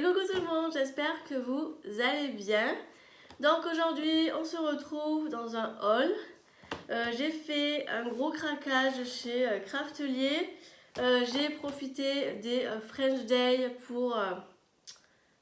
Coucou tout le monde, j'espère que vous allez bien. Donc aujourd'hui on se retrouve dans un haul. J'ai fait un gros craquage chez Craftelier. J'ai profité des French Day pour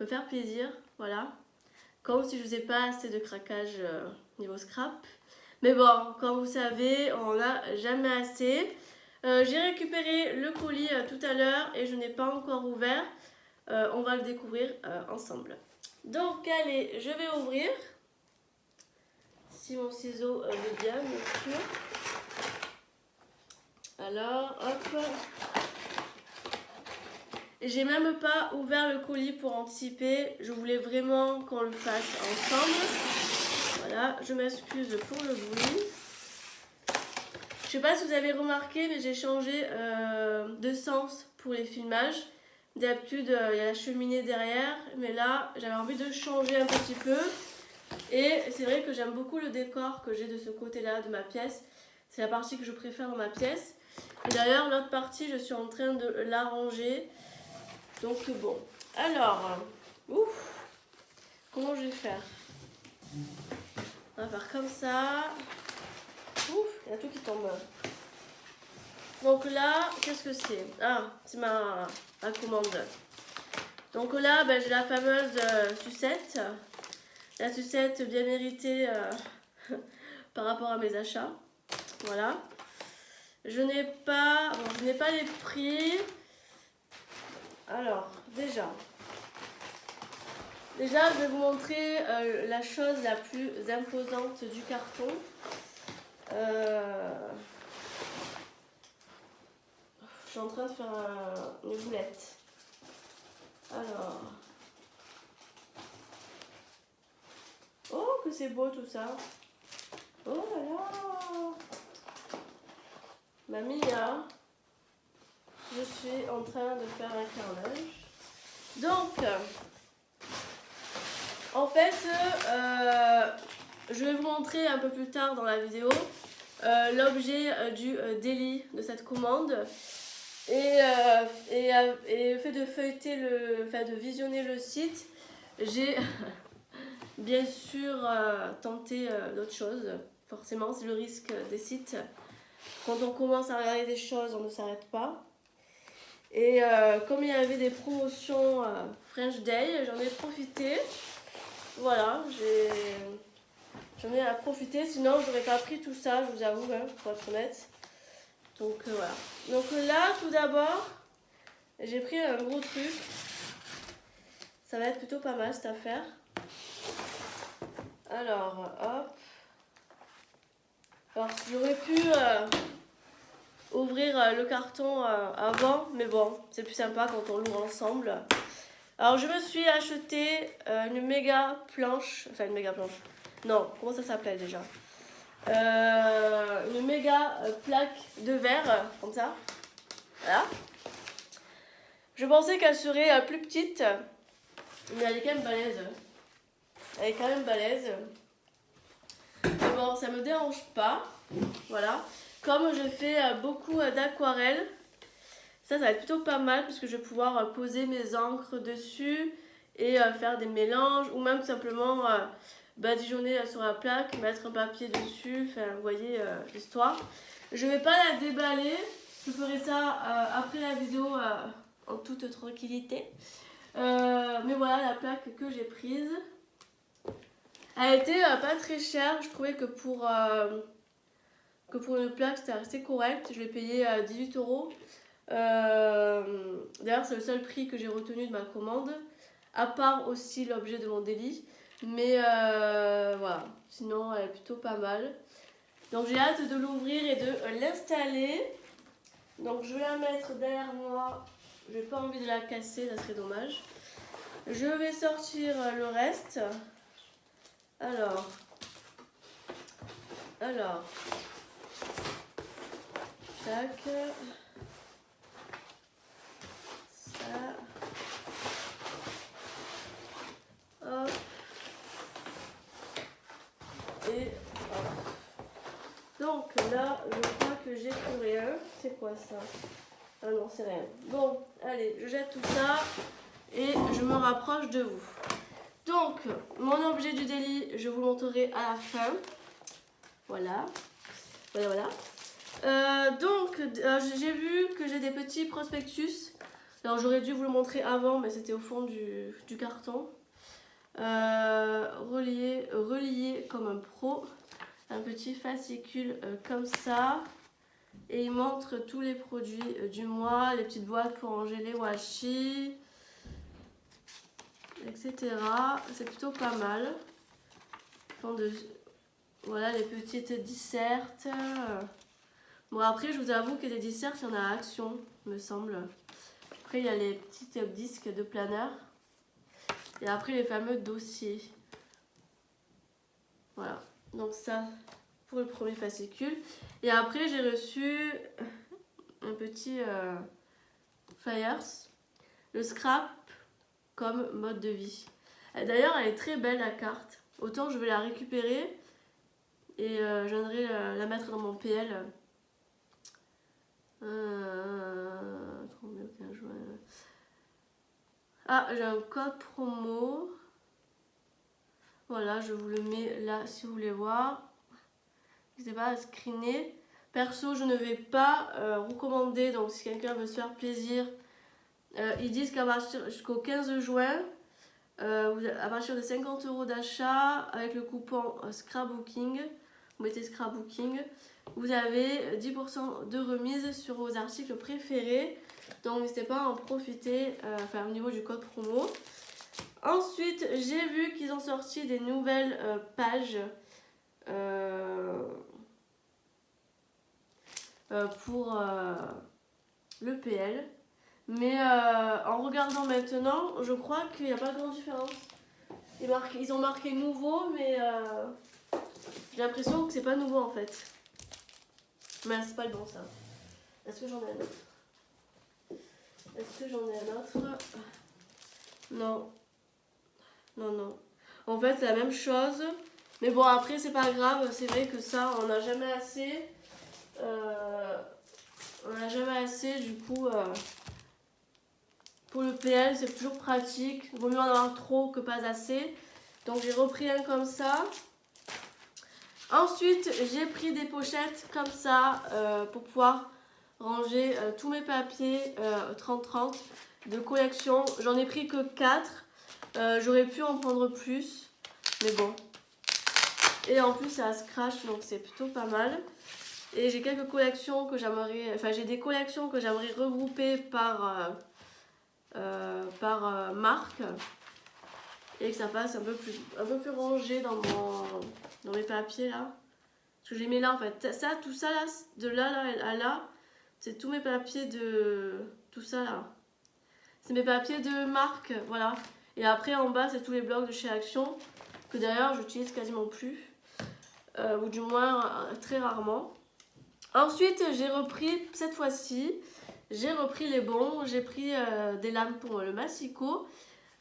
me faire plaisir, voilà. Comme si je faisais pas assez de craquage niveau scrap. Mais bon, comme vous savez, on n'en a jamais assez. J'ai récupéré le colis tout à l'heure et je n'ai pas encore ouvert. On va le découvrir ensemble. Donc allez, je vais ouvrir. Si mon ciseau veut bien, bien sûr. Alors, hop. J'ai même pas ouvert le colis pour anticiper. Je voulais vraiment qu'on le fasse ensemble. Voilà, je m'excuse pour le bruit. Je sais pas si vous avez remarqué, mais j'ai changé de sens pour les filmages. D'habitude, il y a la cheminée derrière, mais là, j'avais envie de changer un petit peu. Et c'est vrai que j'aime beaucoup le décor que j'ai de ce côté-là de ma pièce. C'est la partie que je préfère dans ma pièce. Et d'ailleurs, l'autre partie, je suis en train de l'arranger. Donc bon. Alors, ouf, comment je vais faire? On va faire comme ça. Ouf, il y a tout qui tombe. Donc là, qu'est-ce que c'est? Ah, c'est ma commande. Donc là, ben, j'ai la fameuse sucette. La sucette bien méritée par rapport à mes achats. Voilà. Je n'ai pas les prix. Alors, déjà, je vais vous montrer la chose la plus imposante du carton. Je suis en train de faire une boulette. Alors. Oh, que c'est beau tout ça. Oh là là. Mamie, là. Je suis en train de faire un carnage. Donc, en fait, je vais vous montrer un peu plus tard dans la vidéo l'objet du délit de cette commande. Et le fait de feuilleter, de visionner le site, j'ai bien sûr tenté d'autres choses. Forcément, c'est le risque des sites. Quand on commence à regarder des choses, on ne s'arrête pas. Et comme il y avait des promotions French Day, j'en ai profité. Voilà, j'en ai à profiter. Sinon, j'aurais pas pris tout ça, je vous avoue, hein, pour être honnête. Donc voilà. Donc là, tout d'abord, j'ai pris un gros truc. Ça va être plutôt pas mal cette affaire. Alors, hop. Alors, j'aurais pu ouvrir le carton avant, mais bon, c'est plus sympa quand on l'ouvre ensemble. Alors, je me suis acheté une méga planche. Enfin, une méga planche. Non, comment ça s'appelle déjà? Une méga plaque de verre, comme ça. Voilà. Je pensais qu'elle serait plus petite, mais elle est quand même balèze. Elle est quand même balèze. Mais bon, ça me dérange pas. Voilà. Comme je fais beaucoup d'aquarelle, ça va être plutôt pas mal puisque je vais pouvoir poser mes encres dessus et faire des mélanges ou même tout simplement badigeonner sur la plaque, mettre un papier dessus. Enfin, vous voyez l'histoire. Je vais pas la déballer. Je ferai ça après la vidéo en toute tranquillité. Mais voilà la plaque que j'ai prise. Elle était pas très chère. Je trouvais que pour une plaque c'était assez correct. Je l'ai payé 18 €. D'ailleurs c'est le seul prix que j'ai retenu de ma commande. À part aussi l'objet de mon délit. Mais voilà. Sinon elle est plutôt pas mal. Donc j'ai hâte de l'ouvrir et de l'installer. Donc je vais la mettre derrière moi. J'ai pas envie de la casser, ça serait dommage. Je vais sortir le reste. Alors, tac, ça, hop, et hop. Donc là, je crois que j'ai plus rien. C'est quoi ça? Ah non, c'est rien. Bon, allez, je jette tout ça et je me rapproche de vous. Donc, mon objet du délit, je vous le montrerai à la fin. Voilà. Voilà. Donc, j'ai vu que j'ai des petits prospectus. Alors, j'aurais dû vous le montrer avant, mais c'était au fond du carton. Relié comme un pro. Un petit fascicule comme ça. Et il montre tous les produits du mois, les petites boîtes pour ranger les washi, etc. C'est plutôt pas mal. Voilà les petites dissertes. Bon, après, je vous avoue que les dissertes, il y en a à Action, me semble. Après, il y a les petits disques de planeur. Et après, les fameux dossiers. Voilà. Donc ça, pour le premier fascicule. Et après, j'ai reçu un petit Flyers. Le scrap comme mode de vie. D'ailleurs, elle est très belle, la carte. Autant je vais la récupérer. Et je viendrai la mettre dans mon PL. Ah, j'ai un code promo. Voilà, je vous le mets là si vous voulez voir. N'hésitez pas à screener. Perso, je ne vais pas recommander, donc si quelqu'un veut se faire plaisir, ils disent qu'à partir jusqu'au 15 juin, à partir de 50 € d'achat, avec le coupon Scrapbooking, vous mettez Scrapbooking, vous avez 10% de remise sur vos articles préférés. Donc n'hésitez pas à en profiter, au niveau du code promo. Ensuite, j'ai vu qu'ils ont sorti des nouvelles pages pour le PL. Mais en regardant maintenant, je crois qu'il n'y a pas grande différence. Ils ont marqué nouveau, mais j'ai l'impression que c'est pas nouveau en fait. Mais c'est pas le bon ça. Est-ce que j'en ai un autre? Est-ce que j'en ai un autre? Non. Non. En fait, c'est la même chose. Mais bon, après, c'est pas grave. C'est vrai que ça, on n'a jamais assez. On n'a jamais assez, du coup. Pour le PL, c'est toujours pratique. Il vaut mieux en avoir trop que pas assez. Donc, j'ai repris un comme ça. Ensuite, j'ai pris des pochettes comme ça pour pouvoir ranger tous mes papiers 30-30 de collection. J'en ai pris que 4. J'aurais pu en prendre plus, mais bon. Et en plus, ça scratch, donc c'est plutôt pas mal. Et j'ai quelques collections que j'aimerais... Enfin, j'ai des collections que j'aimerais regrouper par marque. Et que ça fasse un peu plus rangé dans mes papiers, là. Parce que je les mets là, en fait. Ça, tout ça, là, de là à là, c'est tous mes papiers de... Tout ça, là. C'est mes papiers de marque, voilà. Et après, en bas, c'est tous les blocs de chez Action, que d'ailleurs, j'utilise quasiment plus. Ou du moins, très rarement. Ensuite, j'ai repris, cette fois-ci, j'ai repris les bons. J'ai pris des lames pour le massicot.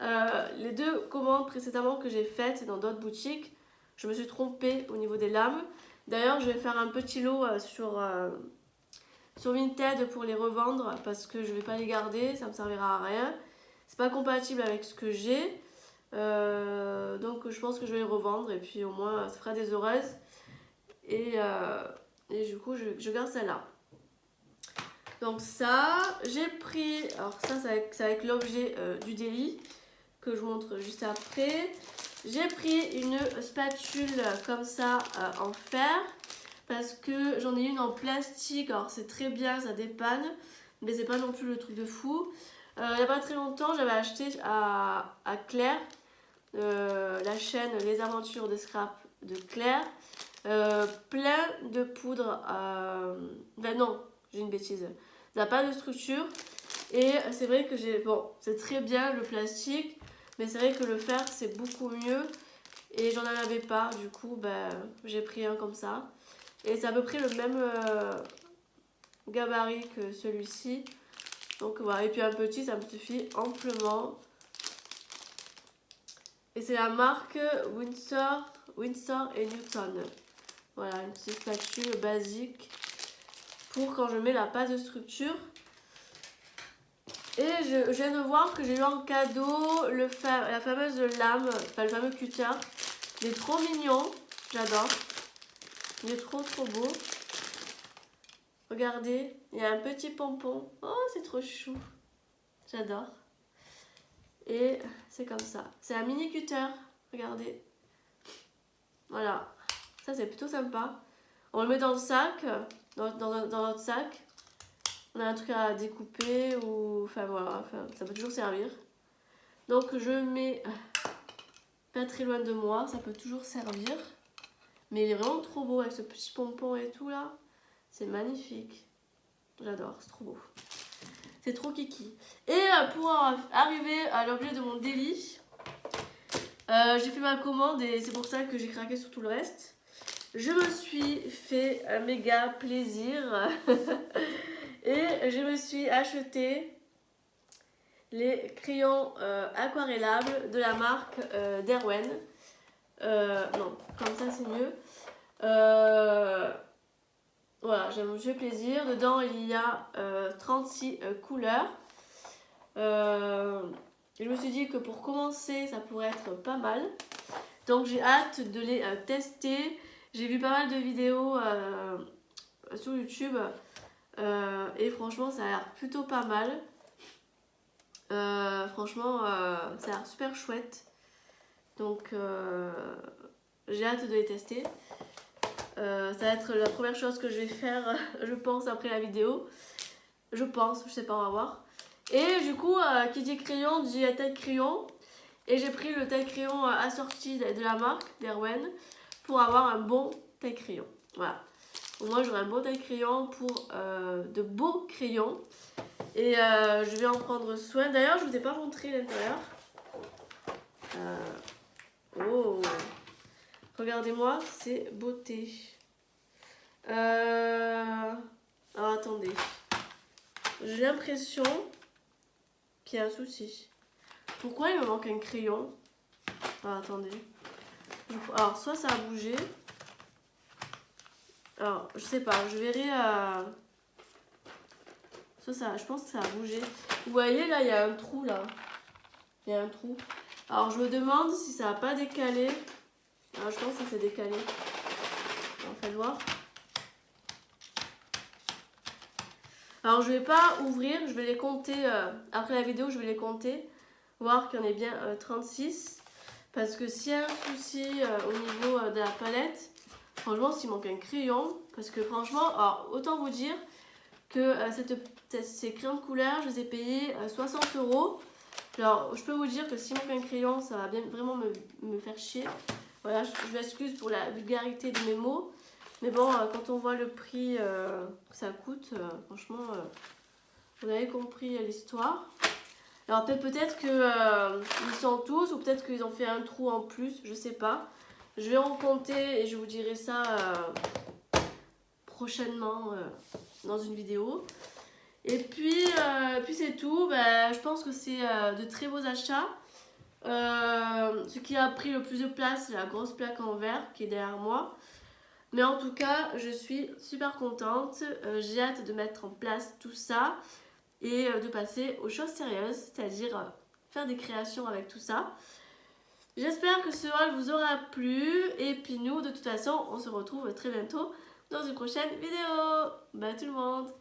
Les 2 commandes précédemment que j'ai faites dans d'autres boutiques, je me suis trompée au niveau des lames. D'ailleurs, je vais faire un petit lot sur Vinted pour les revendre parce que je ne vais pas les garder, ça ne me servira à rien. C'est pas compatible avec ce que j'ai. Donc je pense que je vais les revendre et puis au moins ça fera des heureuses. Et du coup, je garde celle-là. Donc ça, j'ai pris... Alors ça, c'est avec l'objet du délit que je vous montre juste après. J'ai pris une spatule comme ça en fer. Parce que j'en ai une en plastique. Alors c'est très bien, ça dépanne. Mais c'est pas non plus le truc de fou. Il n'y a pas très longtemps, j'avais acheté à Claire la chaîne Les Aventures de Scrap de Claire. Plein de poudre. Ben non, j'ai une bêtise. Ça n'a pas de structure. Et c'est vrai que bon, c'est très bien le plastique. Mais c'est vrai que le fer, c'est beaucoup mieux. Et j'en avais pas. Du coup, ben, j'ai pris un comme ça. Et c'est à peu près le même gabarit que celui-ci. Donc voilà, et puis un petit, ça me suffit amplement. Et c'est la marque Winsor et Newton. Voilà, une petite spatule basique pour quand je mets la pâte de structure. Et je viens de voir que j'ai eu en cadeau la fameuse lame, enfin le fameux cutter. Il est trop mignon, j'adore. Il est trop beau. Regardez, il y a un petit pompon. Oh, c'est trop chou. J'adore. Et c'est comme ça. C'est un mini cutter, regardez. Voilà, ça c'est plutôt sympa. On le met dans le sac, dans notre sac. On a un truc à découper ou... Enfin voilà, ça peut toujours servir. Donc je mets pas très loin de moi, ça peut toujours servir. Mais il est vraiment trop beau avec ce petit pompon et tout là. C'est magnifique. J'adore, c'est trop beau. C'est trop kiki. Et pour arriver à l'objet de mon délit, j'ai fait ma commande et c'est pour ça que j'ai craqué sur tout le reste. Je me suis fait un méga plaisir et je me suis acheté les crayons aquarellables de la marque Derwent. Non, comme ça c'est mieux. Voilà, je me fais plaisir. Dedans il y a 36 couleurs. Je me suis dit que pour commencer ça pourrait être pas mal. Donc j'ai hâte de les tester. J'ai vu pas mal de vidéos sur YouTube et franchement ça a l'air plutôt pas mal. Franchement ça a l'air super chouette. Donc j'ai hâte de les tester. Ça va être la première chose que je vais faire je pense après la vidéo. Je sais pas, on va voir. Et du coup qui dit crayon dit taille crayon. Et j'ai pris le taille crayon assorti de la marque Derwent pour avoir un bon taille crayon. Voilà. Au moins j'aurai un bon taille crayon pour de beaux crayons. Et je vais en prendre soin. D'ailleurs je ne vous ai pas montré l'intérieur. Oh, regardez-moi ces beautés. Alors attendez. J'ai l'impression qu'il y a un souci. Pourquoi il me manque un crayon? Attendez. Alors, soit ça a bougé. Alors, je sais pas, je verrai. Soit ça, je pense que ça a bougé. Vous voyez, là, il y a un trou, là. Il y a un trou. Alors, je me demande si ça n'a pas décalé. Alors, je pense que ça s'est décalé. On fait voir. Alors, je vais pas ouvrir. Je vais les compter. Après la vidéo, je vais les compter. Voir qu'il y en ait bien 36. Parce que s'il y a un souci au niveau de la palette, franchement s'il manque un crayon, parce que franchement, alors, autant vous dire que ces crayons de couleur, je les ai payés 60 €. Alors je peux vous dire que s'il manque un crayon, ça va bien vraiment me faire chier. Voilà, je m'excuse pour la vulgarité de mes mots. Mais bon, quand on voit le prix que ça coûte, franchement, vous avez compris l'histoire. Alors peut-être qu'ils sont tous ou peut-être qu'ils ont fait un trou en plus, je sais pas. Je vais en compter et je vous dirai ça prochainement dans une vidéo. Et puis c'est tout. Je pense que c'est de très beaux achats. Ce qui a pris le plus de place, c'est la grosse plaque en verre qui est derrière moi. Mais en tout cas, je suis super contente. J'ai hâte de mettre en place tout ça. Et de passer aux choses sérieuses, c'est-à-dire faire des créations avec tout ça. J'espère que ce haul vous aura plu. Et puis nous, de toute façon, on se retrouve très bientôt dans une prochaine vidéo. Bye tout le monde!